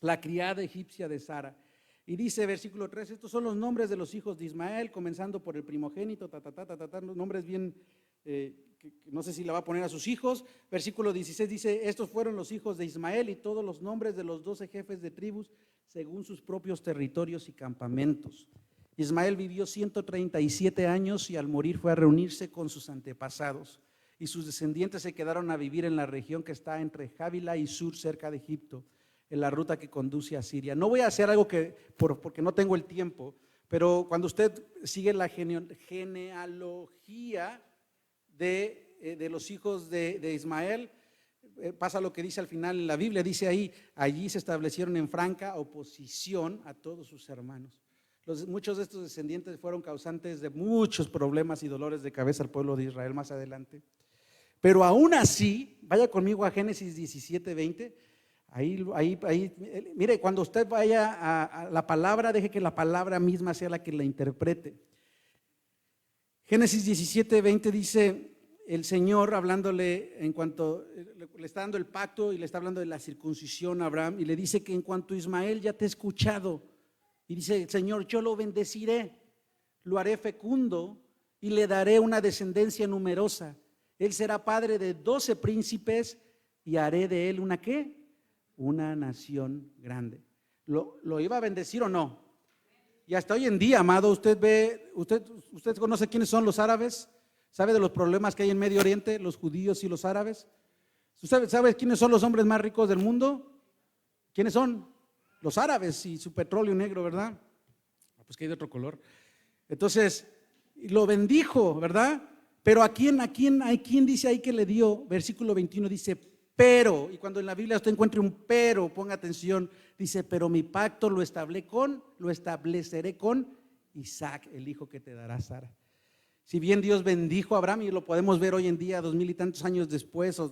la criada egipcia de Sara. Y dice, versículo 13, estos son los nombres de los hijos de Ismael, comenzando por el primogénito, nombres bien, que no sé si le va a poner a sus hijos. Versículo 16 dice, estos fueron los hijos de Ismael y todos los nombres de los 12 jefes de tribus, según sus propios territorios y campamentos. Ismael vivió 137 años y al morir fue a reunirse con sus antepasados. Y sus descendientes se quedaron a vivir en la región que está entre Jávila y Sur, cerca de Egipto, en la ruta que conduce a Siria. No voy a hacer algo porque no tengo el tiempo, pero cuando usted sigue la genealogía de los hijos de Ismael, pasa lo que dice al final en la Biblia, dice ahí, allí se establecieron en franca oposición a todos sus hermanos. Muchos de estos descendientes fueron causantes de muchos problemas y dolores de cabeza al pueblo de Israel más adelante. Pero aún así, vaya conmigo a Génesis 17:20. Ahí, mire, cuando usted vaya a la palabra, deje que la palabra misma sea la que la interprete. Génesis 17:20 dice el Señor, hablándole en cuanto, le está dando el pacto y le está hablando de la circuncisión a Abraham, y le dice que en cuanto Ismael ya te he escuchado, y dice el Señor, yo lo bendeciré, lo haré fecundo y le daré una descendencia numerosa. Él será padre de 12 príncipes y haré de él ¿una qué? Una nación grande. ¿Lo iba a bendecir o no? Y hasta hoy en día, amado, usted conoce quiénes son los árabes, sabe de los problemas que hay en Medio Oriente, los judíos y los árabes. ¿Usted sabe quiénes son los hombres más ricos del mundo? ¿Quiénes son? Los árabes y su petróleo negro, ¿verdad? Pues que hay de otro color. Entonces, lo bendijo, ¿verdad? Pero ¿a quién dice ahí que le dio? Versículo 21 dice, pero, y cuando en la Biblia usted encuentre un pero, ponga atención, dice, pero mi pacto lo estableceré con Isaac, el hijo que te dará Sara. Si bien Dios bendijo a Abraham, y lo podemos ver hoy en día, 2000 y tantos años después, o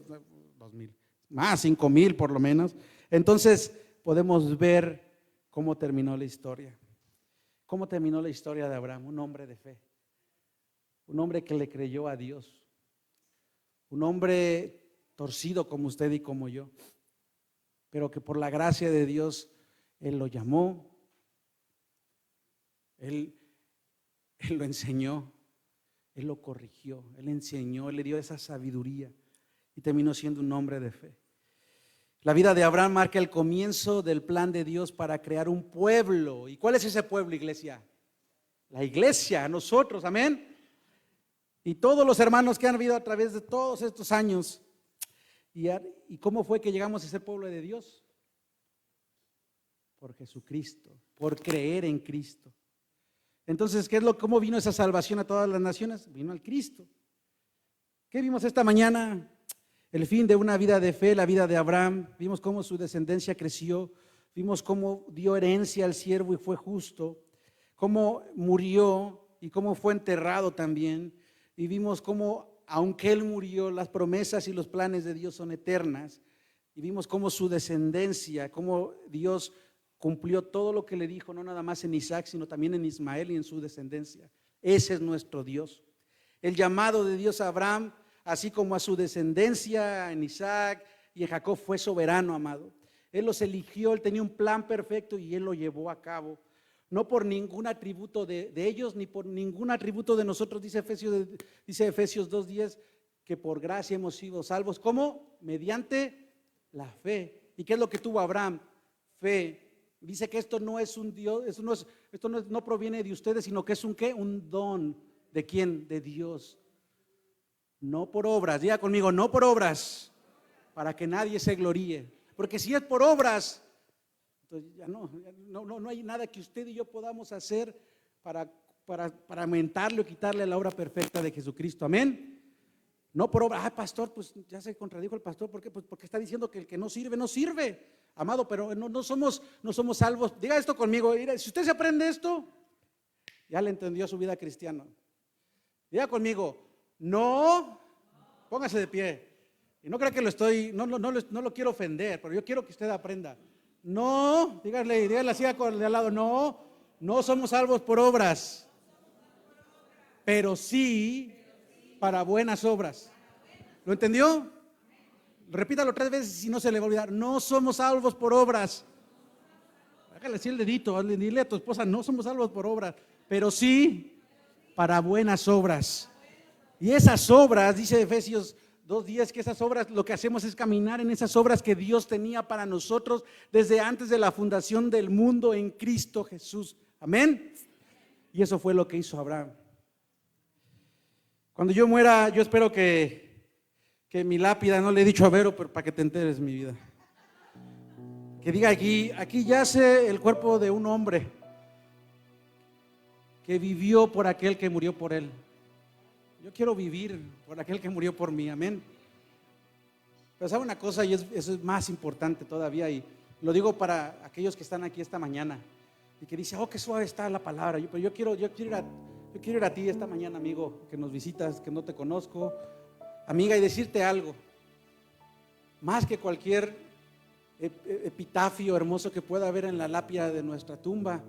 2000, más 5000 por lo menos, entonces podemos ver cómo terminó la historia. ¿Cómo terminó la historia de Abraham? Un hombre de fe, un hombre que le creyó a Dios, un hombre torcido como usted y como yo, pero que por la gracia de Dios Él lo llamó, Él lo enseñó, Él lo corrigió, Él enseñó, Él le dio esa sabiduría y terminó siendo un hombre de fe. La vida de Abraham marca el comienzo del plan de Dios para crear un pueblo. ¿Y cuál es ese pueblo, iglesia? La iglesia, nosotros, amén. Y todos los hermanos que han habido a través de todos estos años. ¿Y cómo fue que llegamos a ser pueblo de Dios? Por Jesucristo, por creer en Cristo. Entonces, ¿cómo vino esa salvación a todas las naciones? Vino al Cristo. ¿Qué vimos esta mañana? El fin de una vida de fe, la vida de Abraham. Vimos cómo su descendencia creció. Vimos cómo dio herencia al siervo y fue justo. Cómo murió y cómo fue enterrado también. Y vimos cómo, aunque él murió, las promesas y los planes de Dios son eternas. Y vimos cómo su descendencia, cómo Dios cumplió todo lo que le dijo, no nada más en Isaac, sino también en Ismael y en su descendencia. Ese es nuestro Dios. El llamado de Dios a Abraham, así como a su descendencia en Isaac y en Jacob, fue soberano, amado. Él los eligió, Él tenía un plan perfecto y Él lo llevó a cabo. No por ningún atributo de ellos, ni por ningún atributo de nosotros, dice Efesios 2:10, que por gracia hemos sido salvos. ¿Cómo? Mediante la fe. ¿Y qué es lo que tuvo Abraham? Fe. Dice que esto no es un Dios, esto no proviene de ustedes, sino que es un ¿qué? Un don. ¿De quién? De Dios. No por obras, diga conmigo, no por obras, para que nadie se gloríe. Porque si es por obras, entonces ya no hay nada que usted y yo podamos hacer para aumentarle o quitarle la obra perfecta de Jesucristo. Amén. No por obra. Pastor, pues ya se contradijo el pastor. ¿Por qué? Pues porque está diciendo que el que no sirve, no sirve. Amado, pero no somos salvos. Diga esto conmigo. Mira, si usted se aprende esto, ya le entendió su vida cristiana. Diga conmigo, no, póngase de pie. Y no crea que no lo quiero ofender, pero yo quiero que usted aprenda. No, dígale así de al lado, no somos salvos por obras, pero sí para buenas obras. ¿Lo entendió? Repítalo 3 veces si no se le va a olvidar. No somos salvos por obras. Hágale así el dedito, dile a tu esposa, no somos salvos por obras, pero sí para buenas obras. Y esas obras, dice Efesios 2:10, que esas obras, lo que hacemos es caminar en esas obras que Dios tenía para nosotros desde antes de la fundación del mundo en Cristo Jesús. Amén. Y eso fue lo que hizo Abraham. Cuando yo muera, yo espero que mi lápida, no le he dicho a Vero, pero para que te enteres, mi vida, que diga aquí yace el cuerpo de un hombre que vivió por aquel que murió por él. Yo quiero vivir por aquel que murió por mí, amén. Pero sabe una cosa, y eso es más importante todavía, y lo digo para aquellos que están aquí esta mañana y que dicen, qué suave está la palabra. Pero yo quiero ir a ti esta mañana, amigo, que nos visitas, que no te conozco, amiga, y decirte algo. Más que cualquier epitafio hermoso que pueda haber en la lápida de nuestra tumba,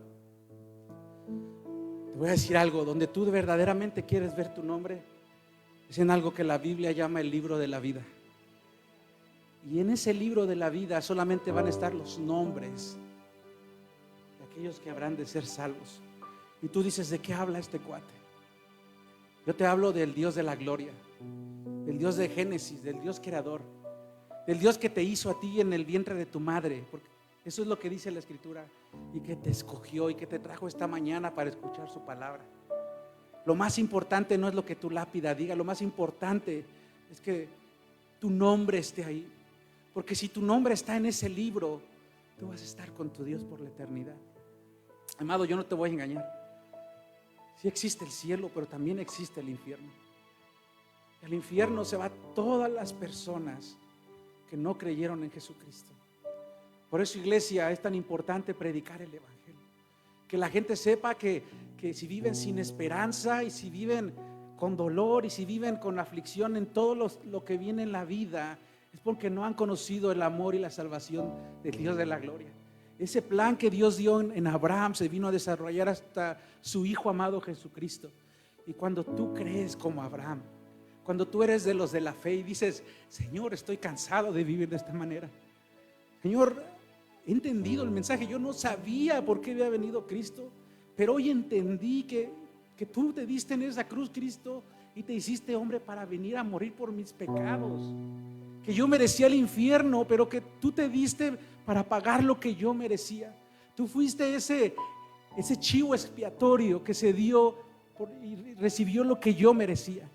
te voy a decir algo, donde tú verdaderamente quieres ver tu nombre, es en algo que la Biblia llama el libro de la vida. Y en ese libro de la vida solamente van a estar los nombres de aquellos que habrán de ser salvos. Y tú dices, ¿de qué habla este cuate? Yo te hablo del Dios de la gloria, del Dios de Génesis, del Dios creador, del Dios que te hizo a ti en el vientre de tu madre, porque eso es lo que dice la Escritura, y que te escogió y que te trajo esta mañana para escuchar su palabra. Lo más importante no es lo que tu lápida diga, lo más importante es que tu nombre esté ahí, porque si tu nombre está en ese libro, tú vas a estar con tu Dios por la eternidad. Amado, yo no te voy a engañar. Sí existe el cielo, pero también existe el infierno. El infierno se va a todas las personas que no creyeron en Jesucristo. Por eso, iglesia, es tan importante predicar el evangelio, que la gente sepa que si viven sin esperanza, y si viven con dolor, y si viven con aflicción en todo lo que viene en la vida, es porque no han conocido el amor y la salvación del Dios de la gloria. Ese plan que Dios dio en Abraham se vino a desarrollar hasta su Hijo amado Jesucristo. Y cuando tú crees como Abraham, cuando tú eres de los de la fe y dices, Señor, estoy cansado de vivir de esta manera, Señor, he entendido el mensaje, yo no sabía por qué había venido Cristo, pero hoy entendí que tú te diste en esa cruz, Cristo, y te hiciste hombre para venir a morir por mis pecados, que yo merecía el infierno, pero que tú te diste para pagar lo que yo merecía. Tú fuiste ese chivo expiatorio que se dio y recibió lo que yo merecía.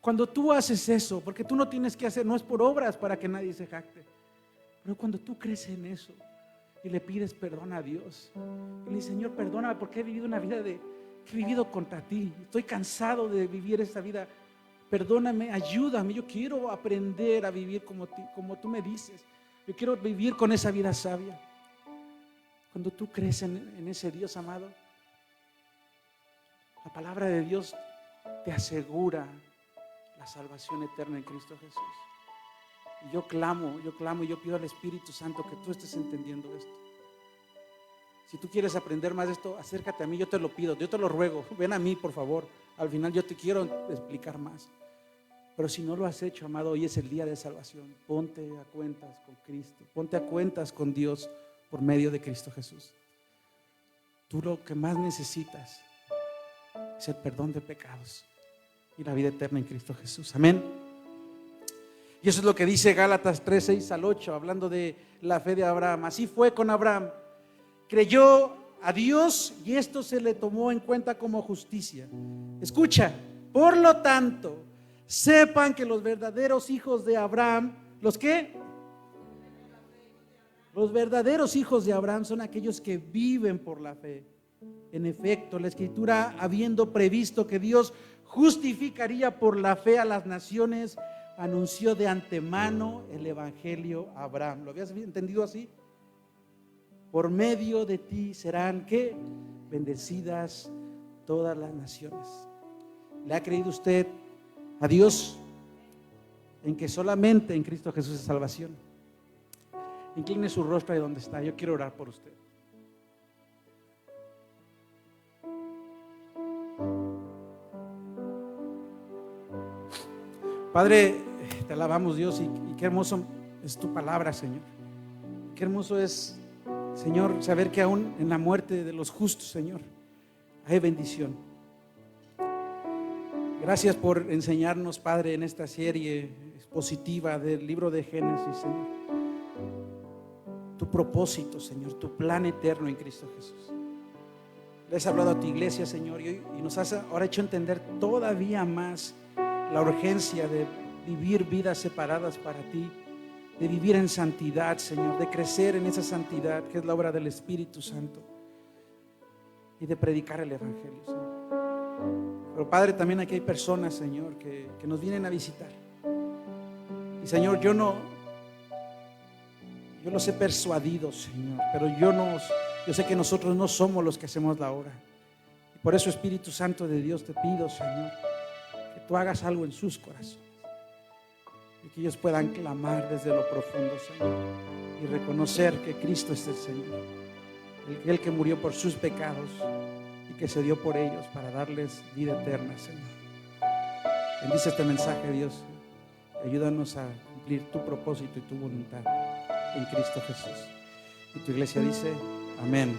Cuando tú haces eso, porque tú no tienes que hacer, no es por obras para que nadie se jacte, pero cuando tú crees en eso y le pides perdón a Dios, y le dices, Señor, perdóname porque he vivido una vida que he vivido contra ti, estoy cansado de vivir esta vida, perdóname, ayúdame, yo quiero aprender a vivir como tú me dices, yo quiero vivir con esa vida sabia. Cuando tú crees en ese Dios amado, la palabra de Dios te asegura la salvación eterna en Cristo Jesús. Y yo clamo y yo pido al Espíritu Santo que tú estés entendiendo esto. Si tú quieres aprender más de esto, acércate a mí, yo te lo pido, yo te lo ruego, ven a mí por favor, al final yo te quiero explicar más. Pero si no lo has hecho, amado, hoy es el día de salvación. Ponte a cuentas con Cristo, ponte a cuentas con Dios por medio de Cristo Jesús. Tú lo que más necesitas es el perdón de pecados y la vida eterna en Cristo Jesús. Amén. Y eso es lo que dice Gálatas 3:6-8, hablando de la fe de Abraham. Así fue con Abraham. Creyó a Dios y esto se le tomó en cuenta como justicia. Escucha, por lo tanto, sepan que los verdaderos hijos de Abraham ¿Los qué? Los verdaderos hijos de Abraham son aquellos que viven por la fe. En efecto, la Escritura, habiendo previsto que Dios justificaría por la fe a las naciones, anunció de antemano el Evangelio a Abraham. ¿Lo habías entendido así? Por medio de ti serán, ¿qué? Bendecidas todas las naciones. ¿Le ha creído usted a Dios en que solamente en Cristo Jesús es salvación? Incline su rostro ahí donde está. Yo quiero orar por usted. Padre, te alabamos, Dios, y qué hermoso es tu palabra, Señor. Qué hermoso es, Señor, saber que aún en la muerte de los justos, Señor, hay bendición. Gracias por enseñarnos, Padre, en esta serie expositiva del libro de Génesis, Señor, tu propósito, Señor, tu plan eterno en Cristo Jesús. Le has hablado a tu iglesia, Señor, y nos has ahora hecho entender todavía más la urgencia de vivir vidas separadas para ti, de vivir en santidad, Señor, de crecer en esa santidad que es la obra del Espíritu Santo, y de predicar el Evangelio, Señor. Pero Padre, también aquí hay personas, Señor, que nos vienen a visitar. Y Señor, yo los he persuadido, Señor, pero yo sé que nosotros no somos los que hacemos la obra. Y por eso, Espíritu Santo de Dios, te pido, Señor, que tú hagas algo en sus corazones y que ellos puedan clamar desde lo profundo, Señor, y reconocer que Cristo es el Señor, el que murió por sus pecados y que se dio por ellos para darles vida eterna, Señor. Bendice este mensaje, Dios. Ayúdanos a cumplir tu propósito y tu voluntad en Cristo Jesús. Y tu iglesia dice, amén.